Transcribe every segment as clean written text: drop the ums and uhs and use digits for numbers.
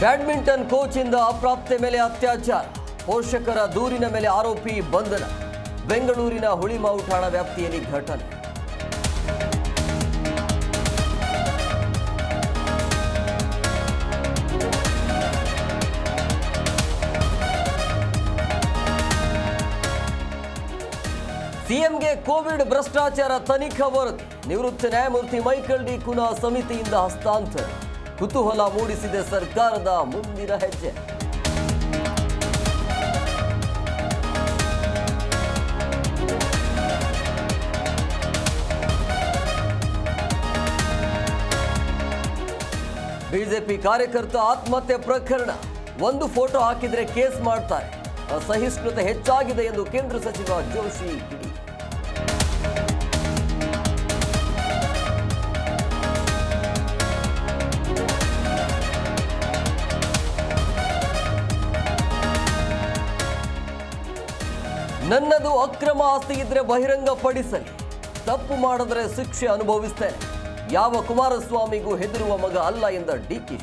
Badminton coach ಇಂದ ಅಪ್ರಾಪ್ತೆ ಮೇಲೆ ಅತ್ಯಾಚಾರ, ಪೋಷಕರ ದೂರಿನ ಮೇಲೆ ಆರೋಪಿ ಬಂಧನ. ಬೆಂಗಳೂರಿನ ಹುಳಿಮಾವು ಠಾಣಾ ವ್ಯಾಪ್ತಿಯಲ್ಲಿ ಘಟನೆ. ಸಿಎಂಗೆ ಕೋವಿಡ್ ಭ್ರಷ್ಟಾಚಾರ ತನಿಖಾ ವರದಿ, ನಿವೃತ್ತ ನ್ಯಾಯಮೂರ್ತಿ ಮೈಕಲ್ ಡಿ ಕುನಾ ಸಮಿತಿಯಿಂದ ಹಸ್ತಾಂತರ. ಕುತೂಹಲ ಮೂಡಿಸಿದೆ ಸರ್ಕಾರದ ಮುಂದಿನ ಹೆಜ್ಜೆ. ಬಿಜೆಪಿ ಕಾರ್ಯಕರ್ತ ಆತ್ಮಹತ್ಯೆ ಪ್ರಕರಣ, ಒಂದು ಫೋಟೋ ಹಾಕಿದ್ರೆ ಕೇಸ್ ಮಾಡ್ತಾರೆ. ಅಸಹಿಷ್ಣುತೆ ಹೆಚ್ಚಾಗಿದೆ ಎಂದು ಕೇಂದ್ರ ಸಚಿವ ಜೋಶಿ ಕಿಡಿ. ನನ್ನದು ಅಕ್ರಮ ಆಸ್ತಿ ಇದ್ರೆ ಬಹಿರಂಗಪಡಿಸಲಿ, ತಪ್ಪು ಮಾಡಿದ್ರೆ ಶಿಕ್ಷೆ ಅನುಭವಿಸ್ತೇನೆ. ಯಾವ ಕುಮಾರಸ್ವಾಮಿಗೂ ಹೆದರುವ ಮಗ ಅಲ್ಲ ಎಂದ ಡಿಕೆ.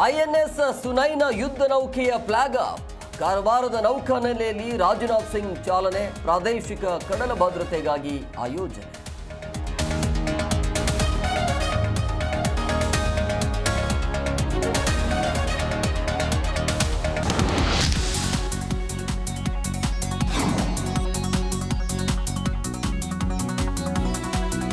ಐಎನ್ಎಸ್ ಸುನೈನ ಯುದ್ಧ ನೌಕೆಯ ಫ್ಲಾಗ್ ಆಫ್, ಕಾರವಾರದ ನೌಕಾನೆಲೆಯಲ್ಲಿ ರಾಜನಾಥ್ ಸಿಂಗ್ ಚಾಲನೆ. ಪ್ರಾದೇಶಿಕ ಕಡಲ ಭದ್ರತೆಗಾಗಿ ಆಯೋಜನೆ.